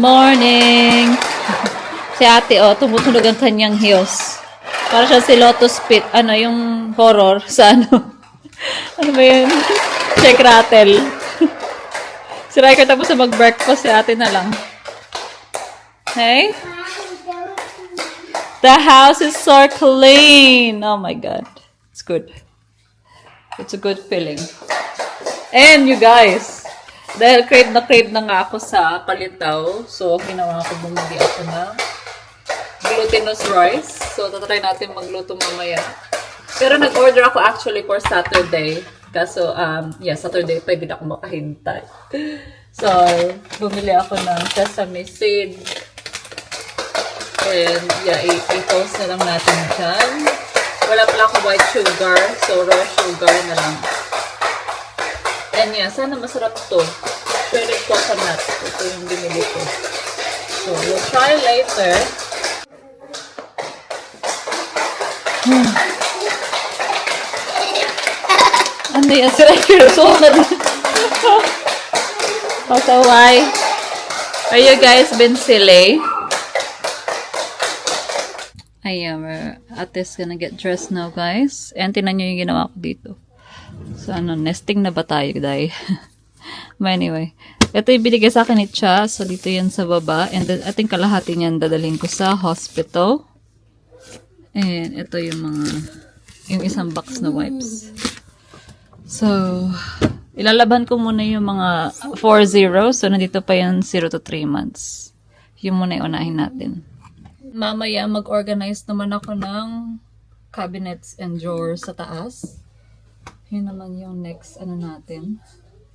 morning! Si ate, oh, tumutunog ang kanyang heels. Para siya si Lotus Pit. Ano, yung horror sa ano. Ano ba yun? Check rattle. Si Riker tapos na mag-breakfast, si ate na lang. Hey? The house is so clean! Oh my God. It's good. It's a good feeling. And you guys, dahil crave na nga ako sa palitaw, so ginawa ko, bumili ako ng glutinous rice. So, tatry natin magluto mamaya. Pero nag-order ako actually for Saturday. Kaso, Saturday pwede na ako makahintay. So, bumili ako ng sesame seed. And, i-toast na lang natin dyan. Wala pala ako white sugar, so raw sugar na lang. And sana masarap to. Shredded coconut. Ito yung binili ko. So, we'll try later. Ano yan? Sira yung sumunod. So, why? Are you guys been silly? Ayan, Ate's gonna get dressed now, guys. And tinan nyo yung ginawa ko dito. So, nesting na ba tayo, day? But anyway, ito yung binigay sa akin ni Cha. So, dito yan sa baba. And then, I think kalahati niyan dadalhin ko sa hospital. And ito yung isang box na wipes. So, ilalaban ko muna yung mga 4-0. So, nandito pa yung 0 to 3 months. Yung muna yung unahin natin. Mamaya, mag-organize naman ako ng cabinets and drawers sa taas. Yun naman yung next natin.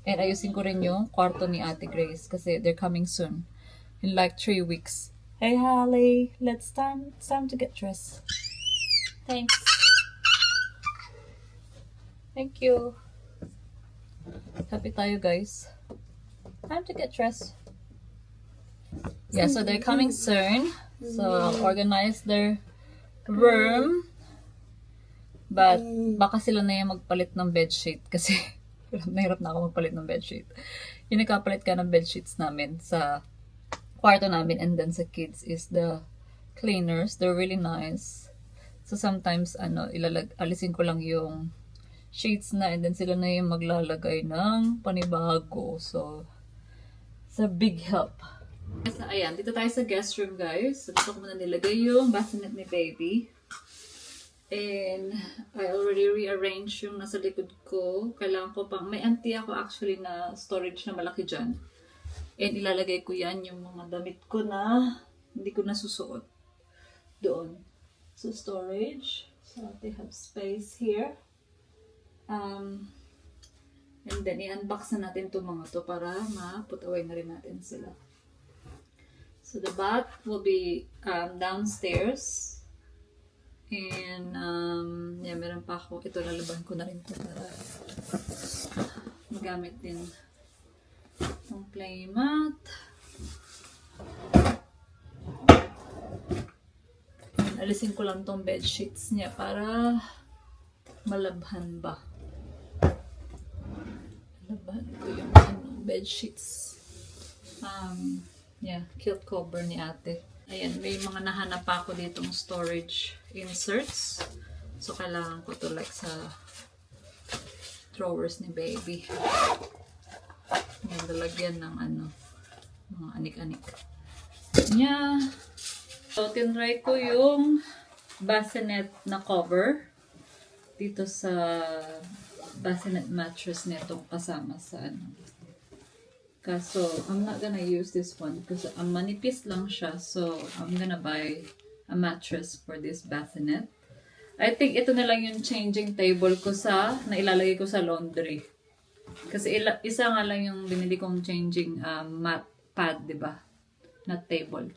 And ayusin ko rin yung kwarto ni Ate Grace kasi they're coming soon. In like 3 weeks. Hey, Holly. It's time to get dressed. Thanks. Thank you. Happy tayo, guys. Time to get dressed. Yeah, so they're coming soon. So, I'll organize their room. But, baka sila na yung magpalit ng bedsheet kasi nahirap na ako magpalit ng bedsheet. Yung nagkapalit ka ng bedsheets namin sa kwarto namin and then sa kids is the cleaners. They're really nice. So, sometimes, alisin ko lang yung sheets na and then sila na yung maglalagay ng panibago. So, it's a big help. So, ayan, dito tayo sa guest room, guys. So, dito ko muna nilagay yung bassinet ni baby. And I already rearranged yung nasa likod ko. Kailangan ko pang, may empty ako actually na storage na malaki dyan. And ilalagay ko yan yung mga damit ko na hindi ko nasusuot doon. So storage. So they have space here. And then i-unbox na natin itong mga to para ma-put away na rin natin sila. So the bath will be downstairs. And, meron pa ako. Ito, lalaban ko na rin ito para magamit din itong playmat. Alisin ko lang itong bedsheets niya para malabhan ba. Malabhan ko yung bedsheets. Quilt cover ni ate. Ayan, may mga nahanap pa ako ditong storage inserts. So, kailangan ko to like sa drawers ni baby. Ayan, lalagyan ng mga anik-anik. Yeah. So, tinry ko yung bassinet na cover dito sa bassinet mattress nitong kasama sa Kaso, I'm not gonna use this one because manipis lang siya. So, I'm gonna buy a mattress for this bassinet. I think ito na lang yung changing table ko na ilalagay ko sa laundry. Kasi isa nga lang yung binili kong changing mat pad, diba? Not table.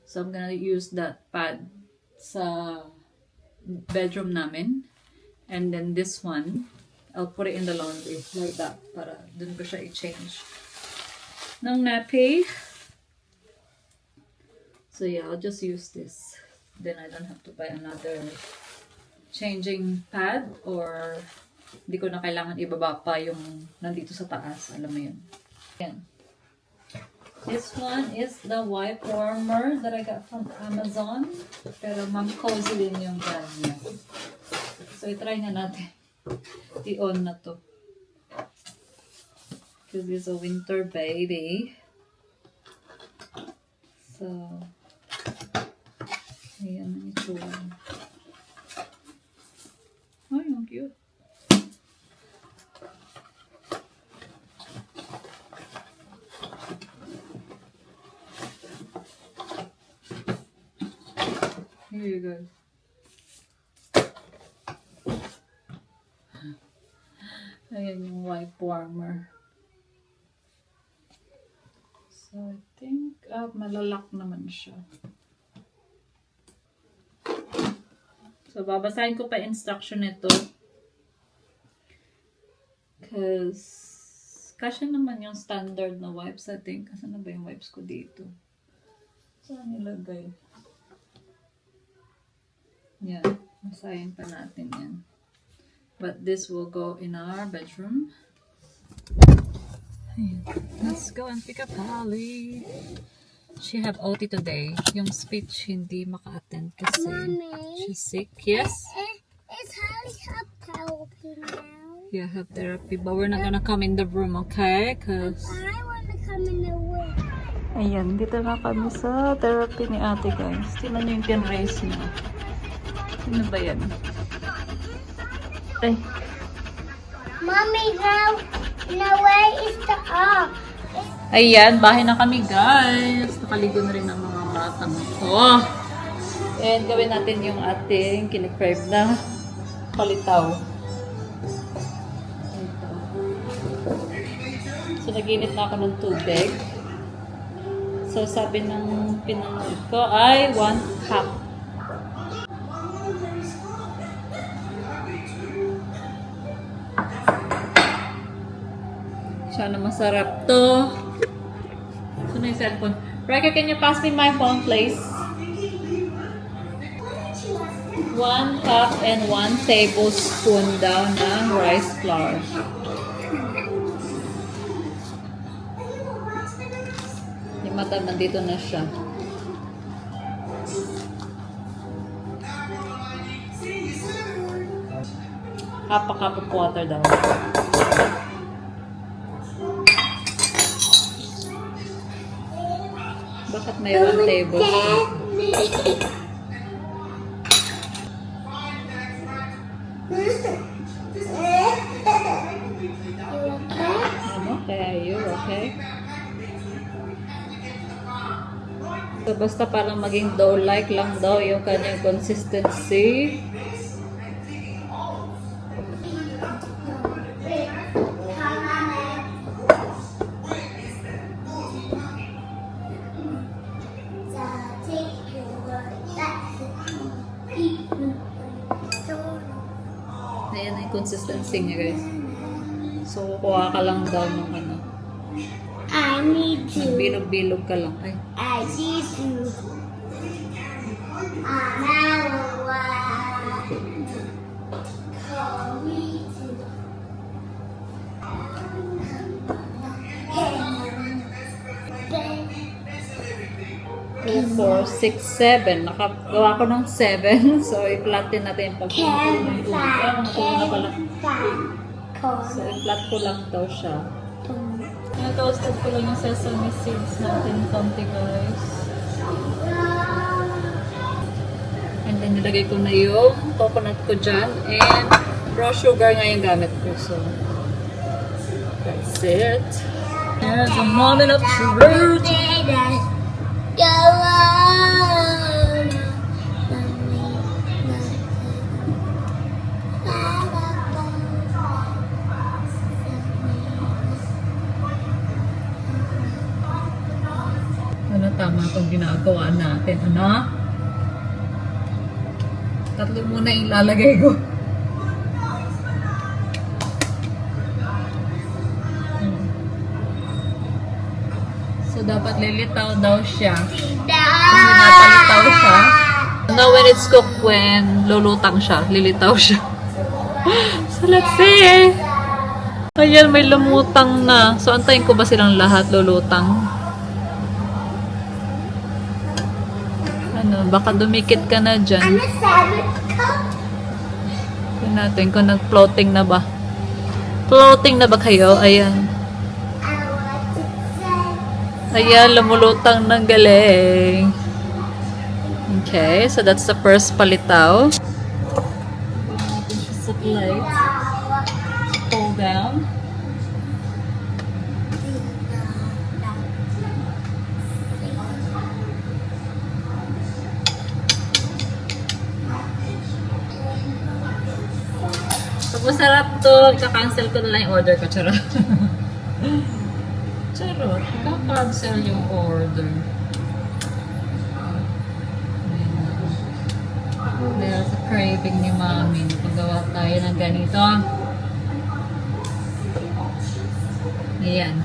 So, I'm gonna use that pad sa bedroom namin. And then this one, I'll put it in the laundry like that para dun ko siya i-change ng nappy. So yeah, I'll just use this. Then I don't have to buy another changing pad or hindi ko na kailangan ibaba pa yung nandito sa taas. Alam mo yun. Yan. This one is the wipe warmer that I got from Amazon. Pero mag-cozy din yung brand niya. So, itry na natin. I-on na to. Because it's a winter baby. So, ayan ang itsura. Ay, ang cute. Here you go. Ayan yung wipe warmer. So, I think, malalak naman siya. So, babasahin ko pa instruction nito. Because, kasya naman yung standard na wipes, I think. Asan na ba yung wipes ko dito? Saan nilagay? Yan. Basahin pa natin yan. But this will go in our bedroom. Ayan. Let's go and pick up Holly. She have OT today. Yung speech hindi maka-attend kasi Mommy. she's sick. Yes? Is Holly have therapy now? Yeah, have therapy. But we're not gonna come in the room, okay? Cause I want to come in the room. ayan, dito na kami sa therapy ni ate, guys. Tingnan niyo yung tin-raise niya. Ano ba yan? Ay, Mommy, now where is the ayan, bahay na kami, guys. Nakaligo na rin ang mga batang ito. And gawin natin yung ating kinikrave na palitaw. Ito. So, naginit na ako ng tubig. So, sabi ng pinanood ko ay 1 cup. Sana masarap to. Ito na yung cellphone. Riker, can you pass me my phone, please? 1 cup and 1 tablespoon daw ng rice flour. Yung mata, nandito na siya. Half a cup of water daw. Bakit may 1 tablespoon? I'm okay. Are you okay? So, basta parang maging dough-like lang daw yung kanyang consistency. Ayan ang consistency niya, guys. So, kuha ka lang daw ng ano. I need to. Bilog-bilog ka lang. Ay. I need to. Call me to. 2, 4, 6, 7. Nakagawa ko ng 7. So, i-plot din natin yung pagkakas ng tubig. Ah, matulog na pala. So, i-plot ko lang daw siya. Toasted ko lang yung sesame seeds natin konti, guys. And then, nilagay ko na yung coconut ko dyan. And raw sugar nga yung gamit ko. So, that's it. There's a moment of truth. Go on. Ano, tama itong ginagawa natin. Ano? Tatlo muna ilalagay ko. So, dapat lilitaw daw siya. Kung napalitaw siya. Now, when it's cooked, when lulutang siya, lilitaw siya. So, let's see. Ayan, may lumutang na. So, antayin ko ba silang lahat lulutang? Ano, baka dumikit ka na I'm dyan. a seven cup. Tingnan natin kung nag-floating na ba. Floating na ba kayo? Ayan. I want to say. Ayan, lumulutang ng galing. Okay, so that's the first palitaw. Natin siya sa plate. Pull down. Pag masarap to, ika-cancel ko na lang yung order ko. Charot. Charot. Ika-cancel yung order. Dahil sa craving ni Mami, paggawa tayo ng ganito. Ayan.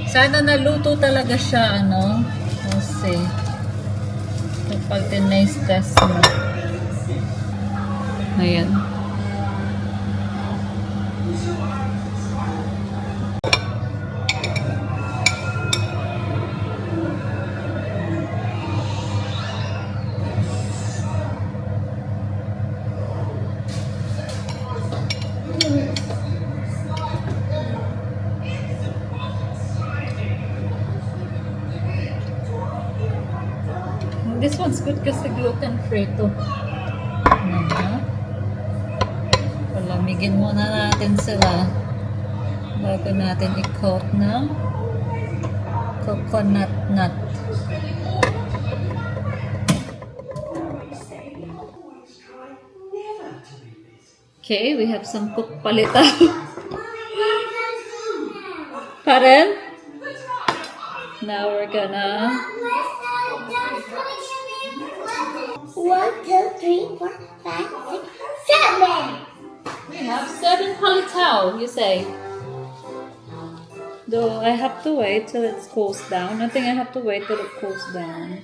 Sana naluto talaga siya, ano? Kasi, kapag tinase test mo. Ayan. This one's good kasi gluten-free to. Palamigin muna natin sila bago natin i-coat ng coconut nut. Okay, we have some cooked palitaw. Pardon? Now we're gonna... 1, 2, 3, 4, 5, 6, 7. We have 7 palitaw, you say. Though I have to wait till it cools down. I think I have to wait till it cools down.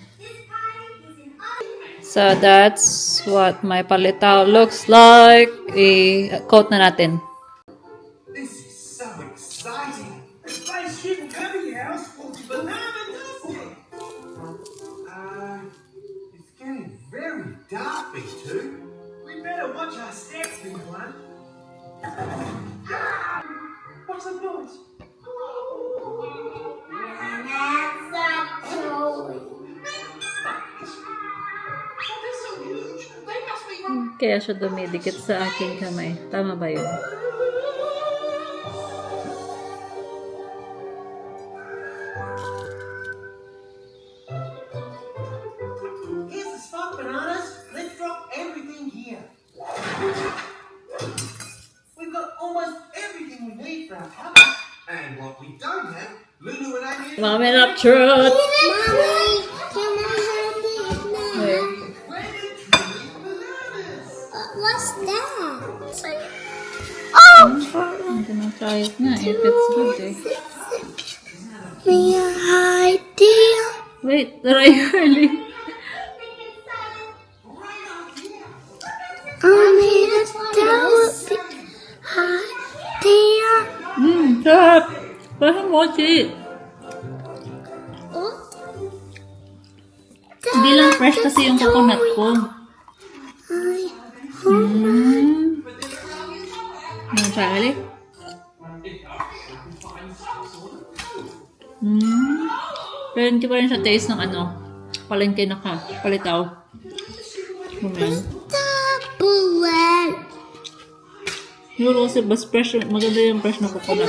So that's what my palitaw looks like. I-coat na natin. This is so exciting! The spaceship Gummy House will be banana-tastic! It's getting very dark, B2. We better watch our steps, Big One. What's the noise? Oh, they're so huge. They must be... Kaya siya dumidikit sa aking kamay. Tama ba yun? Here's the spot, bananas. Let's drop everything here. We've got almost everything we need for our cover. And what we don't have, Lulu and Amy... Mom and up truth! Mommy, can I have these now? Ready to eat bananas! What's that? Oh! I'm gonna try it na if it's good eh. Me idea. Wait, try early. Mommy, that would be idea. Sarap! Parang mochi. Oh. Hindi lang fresh kasi yung coconut ko. Ano try ulit? Pero hindi pa rin siya taste ng ano, palengke na ka, palitaw. Bullet. Siguro kasi mas fresh, maganda yung fresh na coconut.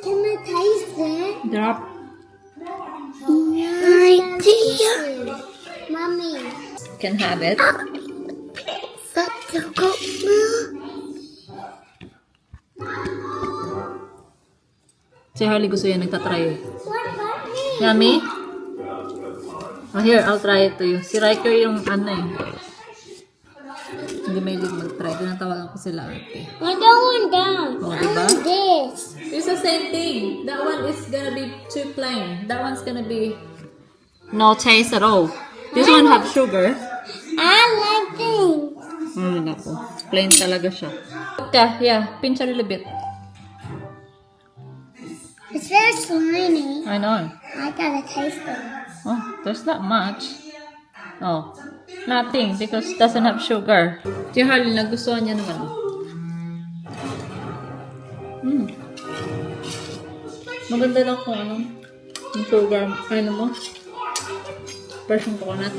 Can I taste it? Drop. Idea. Mommy. Can have it. That's a good milk. Si Harley gusto yan, nagtatry eh. What about me? Yummy? Oh, here, I'll try it to you. Si Riker yung ano eh. Hindi may mag-try. Tinatawagan ko sila ate. I don't want that. Oh, I diba? want this. It's the same thing. That one is gonna be too plain. That one's gonna be no taste at all. This one have sugar. I like things. Nako. Plain talaga siya. Okay, yeah. Pinch a little bit. It's very slimy. I know. I gotta taste it. Oh, there's not much. Oh, nothing because it doesn't have sugar. Si Harley, nagustuhan niya naman. Maganda lang kung ano, yung sugar, ano mo, fresh yung coconut.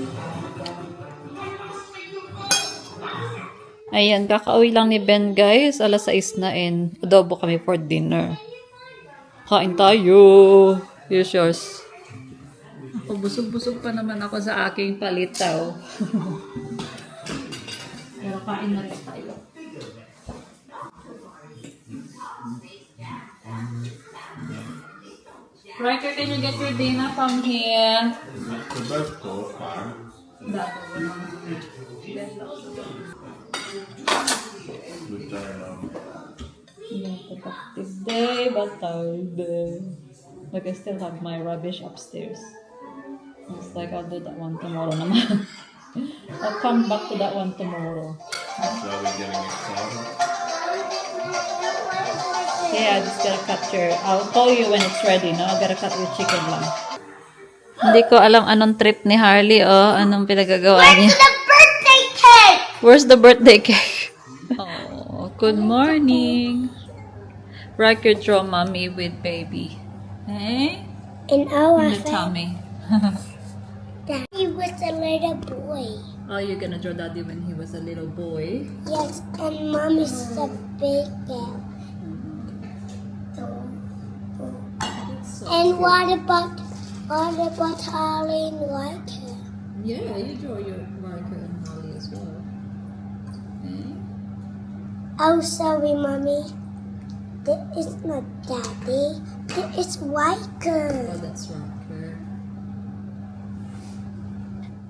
Ayan, kakauwi lang ni Ben, guys. Alas 6 na and adobo kami for dinner. Kain tayo. Here's yours. Ako, busog-busog pa naman ako sa aking palitaw. Pero kain na rin tayo. Riker, can you get your dinner from here? Productive day, but tired day. Like I still have my rubbish upstairs. It's like I'll do that one tomorrow naman. I'll come back to that one tomorrow. So are we getting excited? Yeah, I just gotta cut your... I'll call you when it's ready, no? I gotta cut your chicken lang. Hindi ko alam anong trip ni Harley, oh. Anong pinagagawa niya. The birthday cake! Where's the birthday cake? Oh, good morning. Riker draw mommy with baby. Hey? In our In the tummy. Daddy was a little boy. Oh, you're gonna draw daddy when he was a little boy? Yes, and mom is a big girl. And what about Harley and Riker? Yeah, you draw your Riker and Harley as well. Okay. Oh, sorry, mommy. This is not Daddy. This is Riker. Oh, that's Riker.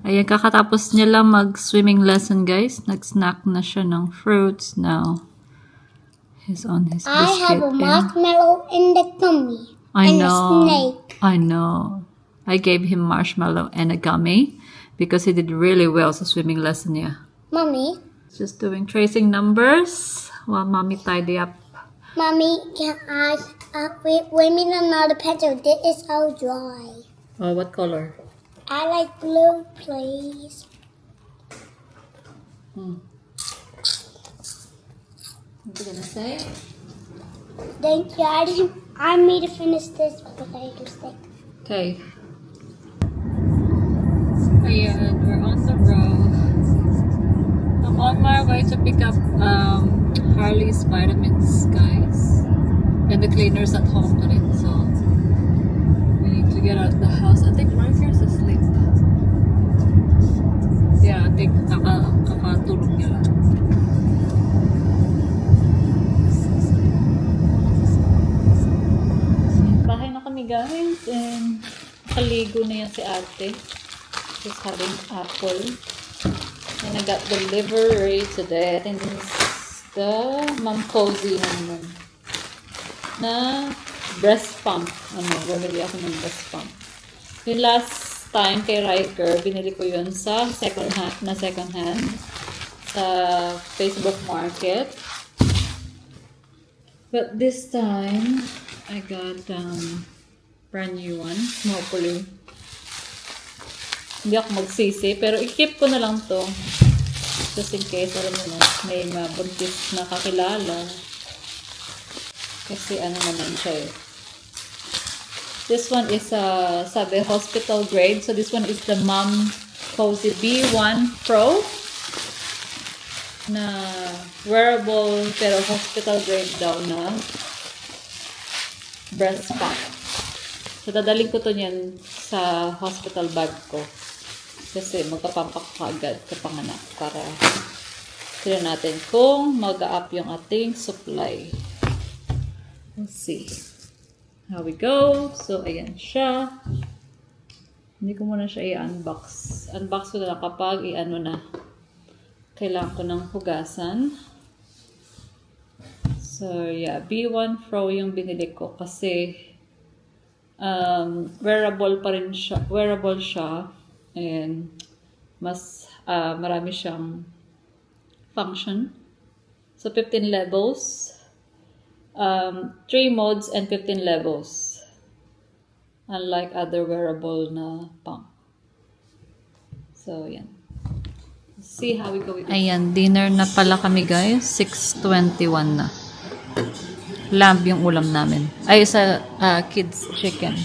Ayan, kakatapos niya lang mag-swimming lesson, guys. Nag-snack na siya ng fruits now. He's on his I biscuit. have a and- marshmallow in the gummy. I and know. a snake. I know. I gave him marshmallow and a gummy because he did really well sa swimming lesson niya. Mommy, Just doing tracing numbers while mommy tidy up. Mommy, can I wait me another pencil? This is so dry. Oh, what color? I like blue, please. What you gonna say? Thank you. I need to finish this potato stick. Okay. Ayan, we're on the road. I'm on my way to pick up Harley's vitamins, guys. And the cleaners at home na rin, so we need to get out of the house. I think Riker's asleep. Yeah, I think nakatulog niya lang. Bahay na kami, guys, and nakaligo na yan si ate. She's having apple. And I got delivery today. I think this is the Mom Cozy naman. Na breast pump. Bumili ako ng breast pump. Yung last time kay Riker, binili ko yun sa second hand sa Facebook Market. But this time, I got brand new one. Hopefully. Hindi ako magsisi, pero i-keep ko na lang to. Just in case, alam mo na, may mabuntis na kakilala. Kasi ano naman siya eh. This one is sabi hospital grade. So this one is the Mom Cozy B1 Pro. Na wearable pero hospital grade daw na breast pump. So dadalhin ko to niyan sa hospital bag ko. Kasi magpapampak ko agad kapanganak para sila natin kung mag-up yung ating supply. Let's see how we go. So, ayan siya. Hindi ko muna siya i-unbox. Unbox ko na lang kapag i-ano na. Kailangan ko ng hugasan. So, yeah. B1 Pro yung binili ko kasi wearable pa rin siya. Wearable siya. And mas marami siyang function. So, 15 levels. 3 modes and 15 levels. Unlike other wearable na pump. So, yan. See how we go with it. Ayan, dinner na pala kami guys. 6:21 na. Lamb yung ulam namin. Ay, sa kids chicken.